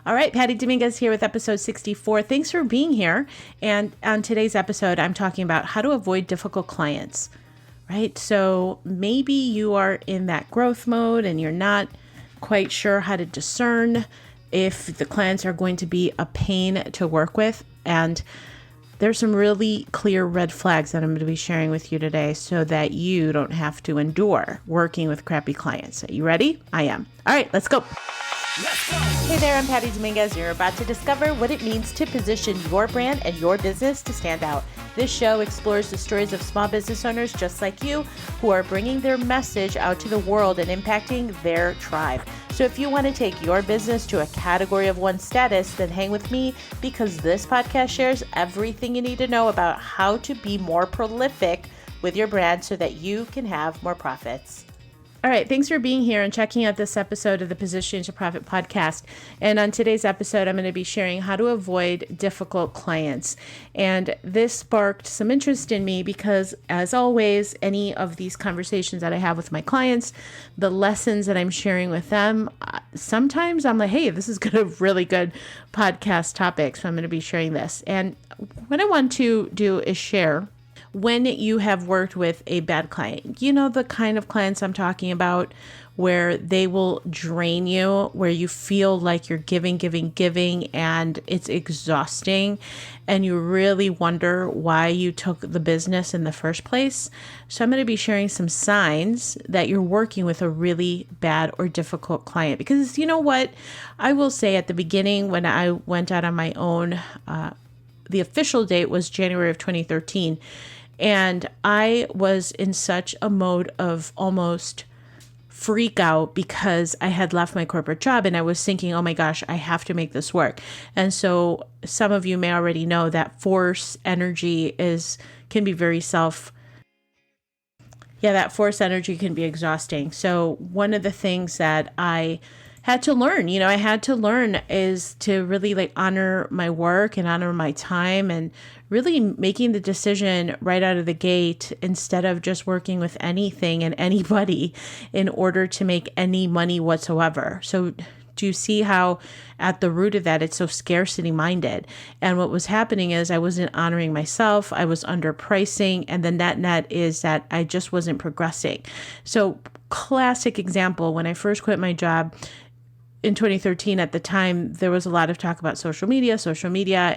All right, Patty Dominguez here with episode 64. Thanks for being here. And on today's episode, I'm talking about how to avoid difficult clients, right? So maybe you are in that growth mode and you're not quite sure how to discern if the clients are going to be a pain to work with. And there's some really clear red flags that I'm going to be sharing with you today so that you don't have to endure working with crappy clients. Are you ready? I am. All right, let's go. Hey there, I'm Patty Dominguez. You're about to discover what it means to position your brand and your business to stand out. This show explores the stories of small business owners just like you who are bringing their message out to the world and impacting their tribe. So if you want to take your business to a category of one status, then hang with me because this podcast shares everything you need to know about how to be more prolific with your brand so that you can have more profits. All right, thanks for being here and checking out this episode of the Position to Profit podcast. And on today's episode, I'm going to be sharing how to avoid difficult clients. And this sparked some interest in me because, as always, any of these conversations that I have with my clients, the lessons that I'm sharing with them, sometimes I'm like, hey, this is a really good podcast topic, so I'm going to be sharing this. And what I want to do is share when you have worked with a bad client, you know, the kind of clients I'm talking about where they will drain you, where you feel like you're giving, and it's exhausting. And you really wonder why you took the business in the first place. So I'm going to be sharing some signs that you're working with a really bad or difficult client. Because you know what? I will say at the beginning when I went out on my own, the official date was January of 2013. And I was in such a mode of almost freak out because I had left my corporate job and I was thinking, oh my gosh, I have to make this work. And so some of you may already know that force energy can be very that force energy can be exhausting. So one of the things that I had to learn, is to really honor my work and honor my time and really making the decision right out of the gate instead of just working with anything and anybody in order to make any money whatsoever. So do you see how at the root of that, it's so scarcity minded? And what was happening is I wasn't honoring myself. I was underpricing. And the net is that I just wasn't progressing. So classic example, when I first quit my job, in 2013, at the time, there was a lot of talk about social media,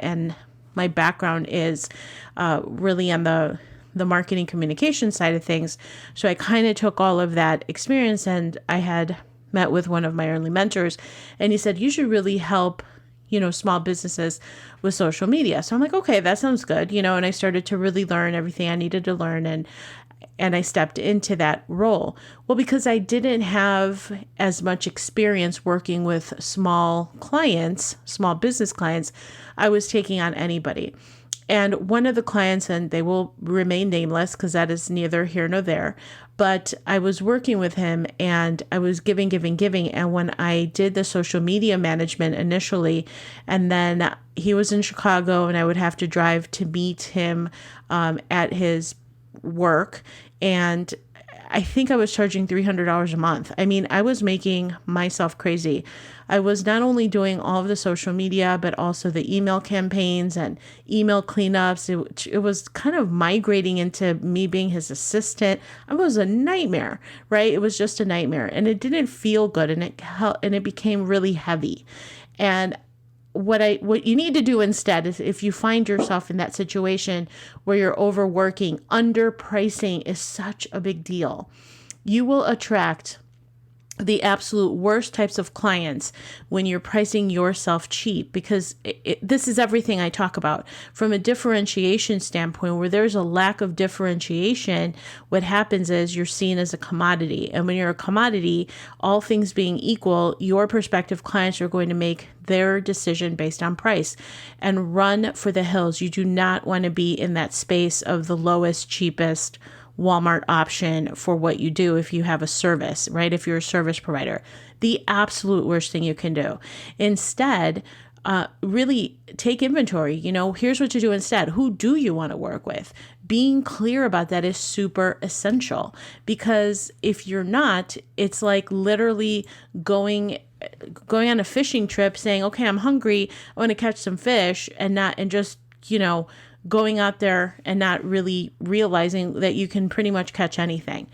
and my background is really on the marketing communication side of things. So I kind of took all of that experience, and I had met with one of my early mentors, and he said, you should really help, small businesses with social media. So I'm like, okay, that sounds good, and I started to really learn everything I needed to learn, and I stepped into that role. Well, because I didn't have as much experience working with small business clients, I was taking on anybody. And one of the clients, and they will remain nameless because that is neither here nor there, but I was working with him and I was giving. And when I did the social media management initially, and then he was in Chicago and I would have to drive to meet him at his work, and I think I was charging $300 a month. I mean, I was making myself crazy. I was not only doing all of the social media, but also the email campaigns and email cleanups. It was kind of migrating into me being his assistant. It was a nightmare, right? It was just a nightmare, and it didn't feel good, and it became really heavy. And what you need to do instead is, if you find yourself in that situation where you're overworking, underpricing is such a big deal. You will attract the absolute worst types of clients when you're pricing yourself cheap, because this is everything I talk about from a differentiation standpoint. Where there's a lack of differentiation, what happens is you're seen as a commodity. And when you're a commodity, all things being equal, your prospective clients are going to make their decision based on price and run for the hills. You do not want to be in that space of the lowest, cheapest Walmart option for what you do if you have a service, right? If you're a service provider, the absolute worst thing you can do. Instead, really take inventory. Here's what to do instead. Who do you want to work with? Being clear about that is super essential, because if you're not, it's like literally going going on a fishing trip saying, okay, I'm hungry, I want to catch some fish, and just, going out there and not really realizing that you can pretty much catch anything.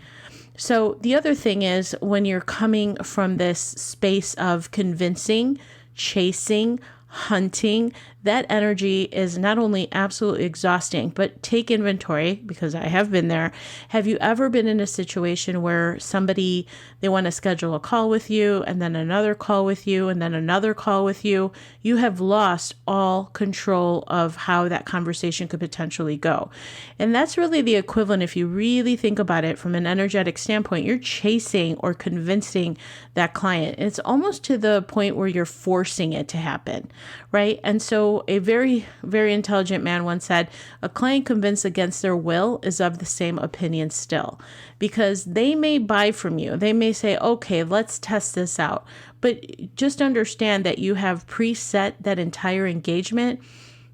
So the other thing is, when you're coming from this space of convincing, chasing, hunting, that energy is not only absolutely exhausting, but take inventory, because I have been there. Have you ever been in a situation where they want to schedule a call with you, and then another call with you, and then another call with you? You have lost all control of how that conversation could potentially go. And that's really the equivalent, if you really think about it from an energetic standpoint. You're chasing or convincing that client. It's almost to the point where you're forcing it to happen, right? And so a very, very intelligent man once said, a client convinced against their will is of the same opinion still, because they may buy from you. They may say, okay, let's test this out. But just understand that you have preset that entire engagement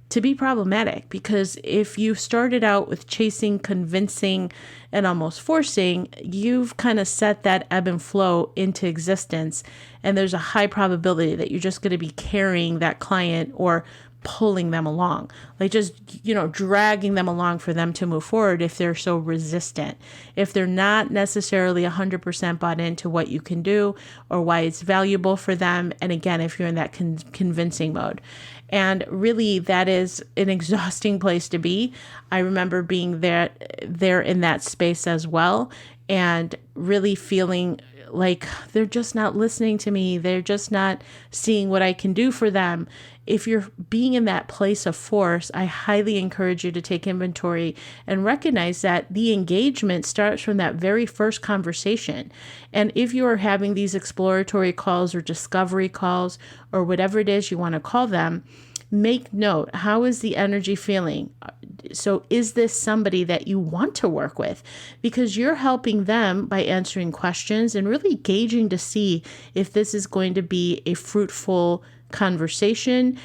to be problematic, because if you started out with chasing, convincing, and almost forcing, you've kind of set that ebb and flow into existence. And there's a high probability that you're just going to be carrying that client or pulling them along, like just, dragging them along for them to move forward if they're so resistant, if they're not necessarily 100% bought into what you can do or why it's valuable for them. And again, if you're in that convincing mode. And really, that is an exhausting place to be. I remember being there in that space as well, and really feeling like they're just not listening to me. They're just not seeing what I can do for them. If you're being in that place of force, I highly encourage you to take inventory and recognize that the engagement starts from that very first conversation. And if you are having these exploratory calls or discovery calls or whatever it is you want to call them, make note, how is the energy feeling? So is this somebody that you want to work with? Because you're helping them by answering questions and really gauging to see if this is going to be a fruitful conversation,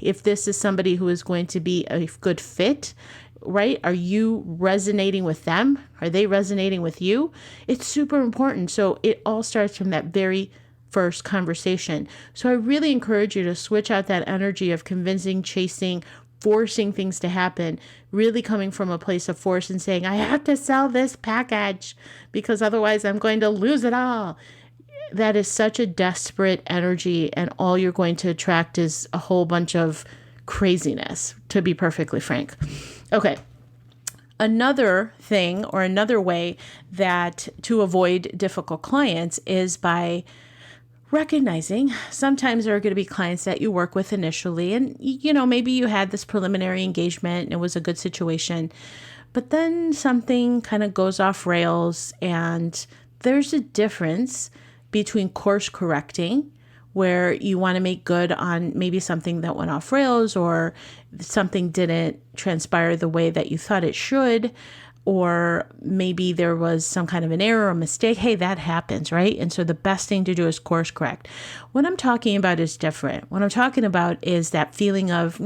if this is somebody who is going to be a good fit, right? Are you resonating with them? Are they resonating with you? It's super important. So it all starts from that very first conversation. So I really encourage you to switch out that energy of convincing, chasing, forcing things to happen, really coming from a place of force and saying, I have to sell this package because otherwise I'm going to lose it all. That is such a desperate energy, and all you're going to attract is a whole bunch of craziness, to be perfectly frank. Okay. Another thing, or another way that to avoid difficult clients, is by recognizing sometimes there are going to be clients that you work with initially, and maybe you had this preliminary engagement and it was a good situation, but then something kind of goes off rails, and there's a difference between course correcting, where you want to make good on maybe something that went off rails, or something didn't transpire the way that you thought it should, or maybe there was some kind of an error or mistake. Hey, that happens, right? And so the best thing to do is course correct. What I'm talking about is different. What I'm talking about is that feeling of,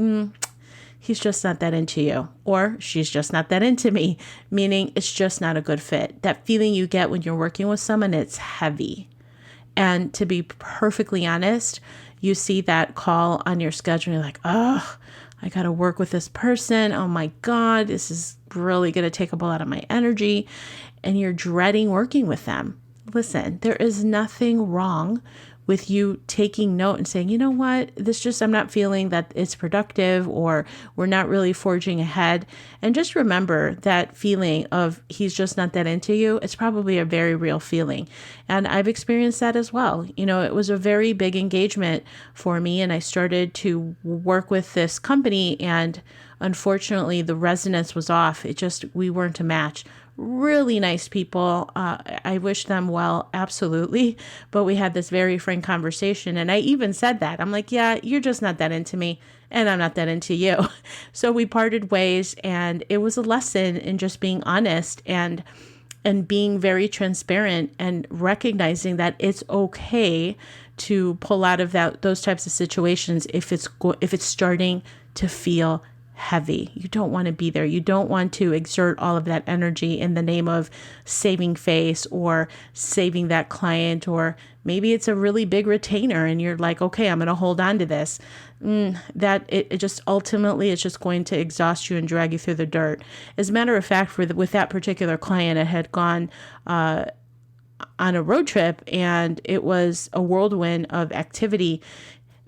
he's just not that into you, or she's just not that into me, meaning it's just not a good fit. That feeling you get when you're working with someone, it's heavy. And to be perfectly honest, you see that call on your schedule and you're like, oh, I got to work with this person. Oh my God, this is really going to take up a lot of my energy. And you're dreading working with them. Listen, there is nothing wrong with you taking note and saying, you know what, I'm not feeling that it's productive, or we're not really forging ahead. And just remember that feeling of he's just not that into you. It's probably a very real feeling. And I've experienced that as well. It was a very big engagement for me, and I started to work with this company, and unfortunately the resonance was off. We weren't a match. Really nice people. I wish them well, absolutely. But we had this very frank conversation. And I even said that. I'm like, yeah, you're just not that into me, and I'm not that into you. So we parted ways, and it was a lesson in just being honest and being very transparent, and recognizing that it's okay to pull out of those types of situations if it's starting to feel heavy. You don't want to be there. You don't want to exert all of that energy in the name of saving face or saving that client, or maybe it's a really big retainer and you're like, okay, I'm going to hold on to this. That it just ultimately it's just going to exhaust you and drag you through the dirt. As a matter of fact, with that particular client, I had gone on a road trip and it was a whirlwind of activity.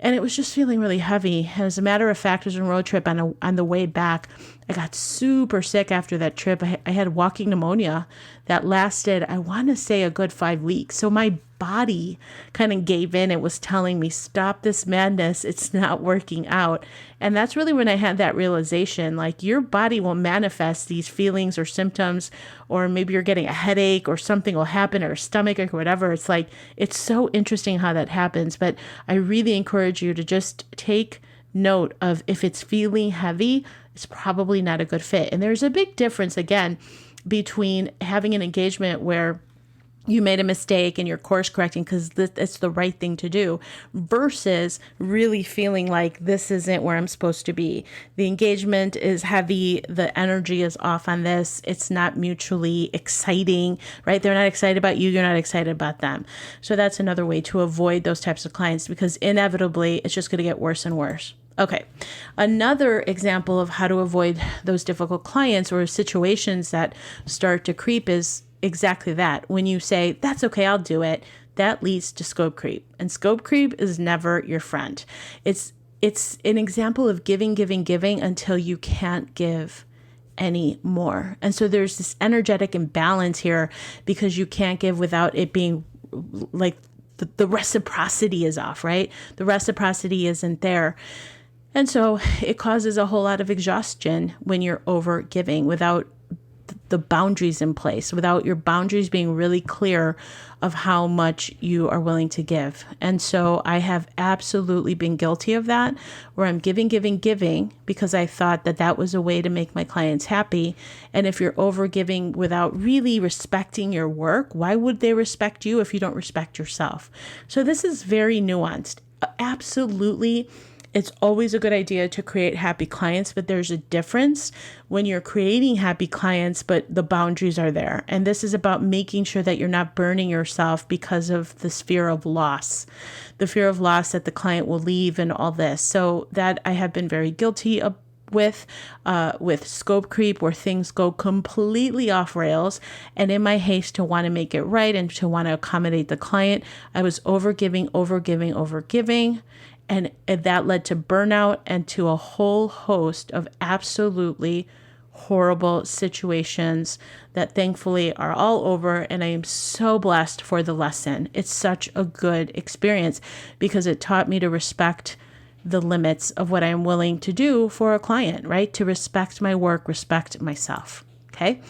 And it was just feeling really heavy. As a matter of fact, it was a road trip on the way back. I got super sick after that trip. I had walking pneumonia that lasted, I want to say, a good 5 weeks. So my body kind of gave in. It was telling me, stop this madness. It's not working out. And that's really when I had that realization, like your body will manifest these feelings or symptoms, or maybe you're getting a headache or something will happen, or a stomachache or whatever. It's like, it's so interesting how that happens. But I really encourage you to just take note of if it's feeling heavy, it's probably not a good fit. And there's a big difference, again, between having an engagement where you made a mistake and you're course correcting because it's the right thing to do, versus really feeling like this isn't where I'm supposed to be. The engagement is heavy. The energy is off on this. It's not mutually exciting, right? They're not excited about you. You're not excited about them. So that's another way to avoid those types of clients, because inevitably it's just going to get worse and worse. Okay. Another example of how to avoid those difficult clients or situations that start to creep is exactly that. When you say, that's okay, I'll do it, that leads to scope creep. And scope creep is never your friend. It's an example of giving until you can't give any more. And so there's this energetic imbalance here because you can't give without it being like the reciprocity is off, right? The reciprocity isn't there. And so it causes a whole lot of exhaustion when you're over giving without the boundaries in place, without your boundaries being really clear of how much you are willing to give. And so I have absolutely been guilty of that, where I'm giving because I thought that was a way to make my clients happy. And if you're over giving without really respecting your work, why would they respect you if you don't respect yourself? So this is very nuanced. Absolutely. It's always a good idea to create happy clients, but there's a difference when you're creating happy clients, but the boundaries are there. And this is about making sure that you're not burning yourself because of this fear of loss, the fear of loss that the client will leave and all this. So that I have been very guilty of with scope creep, where things go completely off rails. And in my haste to want to make it right and to want to accommodate the client, I was over giving. And that led to burnout and to a whole host of absolutely horrible situations that thankfully are all over. And I am so blessed for the lesson. It's such a good experience because it taught me to respect the limits of what I'm willing to do for a client, right? To respect my work, respect myself. Okay.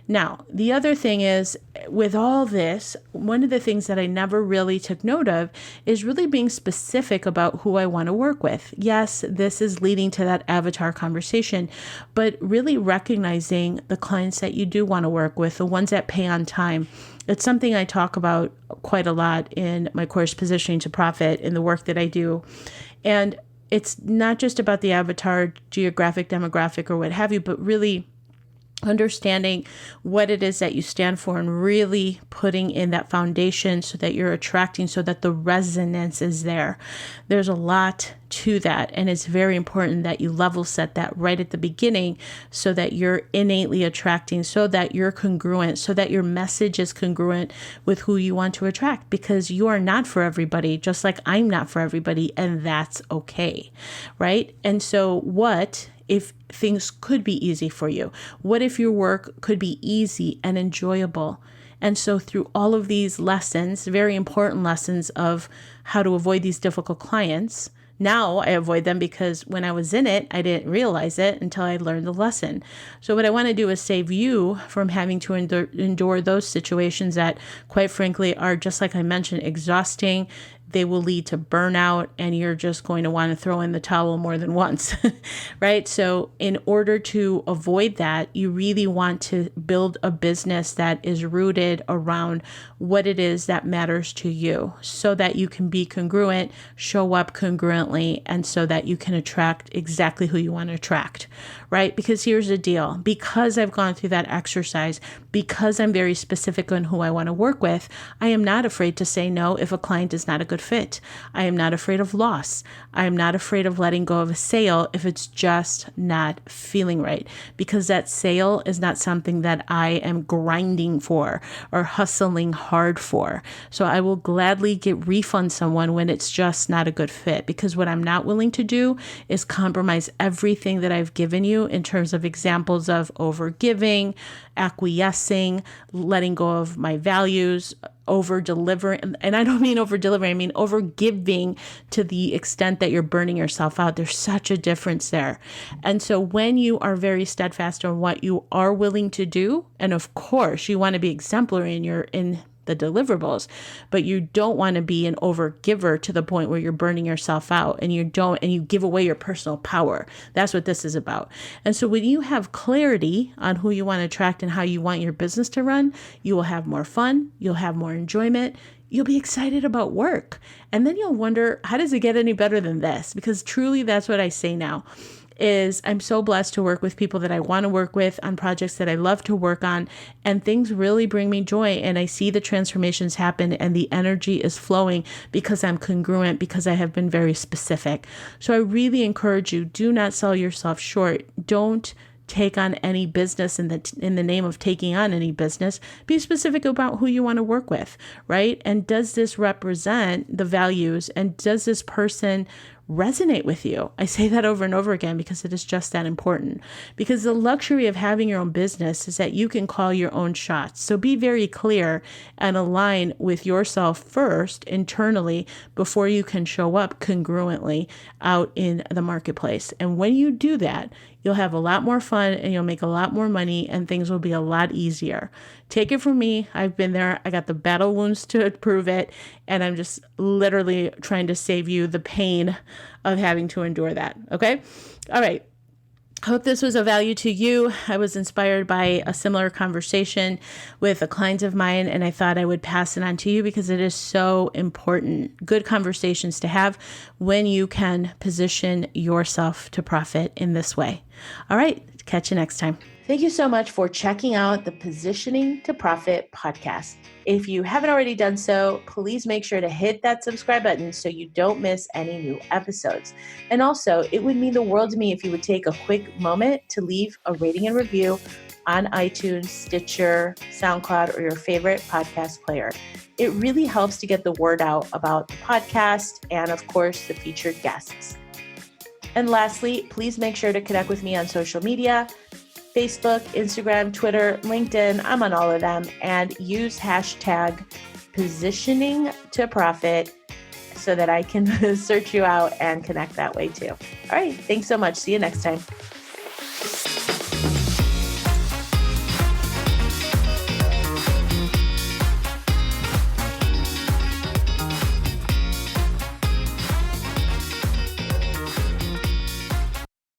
Now, the other thing is, with all this, one of the things that I never really took note of is really being specific about who I want to work with. Yes, this is leading to that avatar conversation, but really recognizing the clients that you do want to work with, the ones that pay on time. It's something I talk about quite a lot in my course, Positioning to Profit, in the work that I do. And it's not just about the avatar, geographic, demographic, or what have you, but really understanding what it is that you stand for and really putting in that foundation so that you're attracting, so that the resonance is there. There's a lot to that. And it's very important that you level set that right at the beginning so that you're innately attracting, so that you're congruent, so that your message is congruent with who you want to attract, because you are not for everybody, just like I'm not for everybody. And that's okay. Right. And so what if things could be easy for you? What if your work could be easy and enjoyable? And so through all of these lessons, very important lessons of how to avoid these difficult clients, now I avoid them because when I was in it, I didn't realize it until I learned the lesson. So what I want to do is save you from having to endure those situations that, quite frankly, are, just like I mentioned, exhausting. they will lead to burnout, and you're just going to want to throw in the towel more than once, right? So in order to avoid that, you really want to build a business that is rooted around what it is that matters to you, so that you can be congruent, show up congruently, and so that you can attract exactly who you want to attract, right? Because here's the deal. Because I've gone through that exercise, because I'm very specific on who I want to work with, I am not afraid to say no if a client is not a good fit. I am not afraid of loss. I am not afraid of letting go of a sale if it's just not feeling right, because that sale is not something that I am grinding for or hustling hard for. So I will gladly refund someone when it's just not a good fit, because what I'm not willing to do is compromise everything that I've given you in terms of examples of overgiving, acquiescing, letting go of my values, over delivering. And I don't mean over delivering, I mean over giving to the extent that you're burning yourself out. There's such a difference there. And so when you are very steadfast on what you are willing to do, and of course you want to be exemplary in the deliverables, but you don't want to be an overgiver to the point where you're burning yourself out and you give away your personal power. That's what this is about. And so when you have clarity on who you want to attract and how you want your business to run, you will have more fun, you'll have more enjoyment, you'll be excited about work. And then you'll wonder, how does it get any better than this? Because truly that's what I say now. I'm so blessed to work with people that I want to work with on projects that I love to work on, and things really bring me joy, and I see the transformations happen and the energy is flowing because I'm congruent, because I have been very specific. So I really encourage you, do not sell yourself short. Don't take on any business in the name of taking on any business. Be specific about who you want to work with, right? And does this represent the values, and does this person resonate with you? I say that over and over again because it is just that important. Because the luxury of having your own business is that you can call your own shots. So be very clear and align with yourself first internally before you can show up congruently out in the marketplace. And when you do that, you'll have a lot more fun and you'll make a lot more money and things will be a lot easier. Take it from me. I've been there. I got the battle wounds to prove it. And I'm just literally trying to save you the pain of having to endure that. Okay. All right. Hope this was of value to you. I was inspired by a similar conversation with a client of mine, and I thought I would pass it on to you because it is so important. Good conversations to have when you can position yourself to profit in this way. All right. Catch you next time. Thank you so much for checking out the Positioning to Profit podcast. If you haven't already done so, please make sure to hit that subscribe button so you don't miss any new episodes. And also, it would mean the world to me if you would take a quick moment to leave a rating and review on iTunes, Stitcher, SoundCloud, or your favorite podcast player. It really helps to get the word out about the podcast and, of course, the featured guests. And lastly, please make sure to connect with me on social media. Facebook, Instagram, Twitter, LinkedIn, I'm on all of them, and use hashtag positioning to profit so that I can search you out and connect that way too. All right. Thanks so much. See you next time.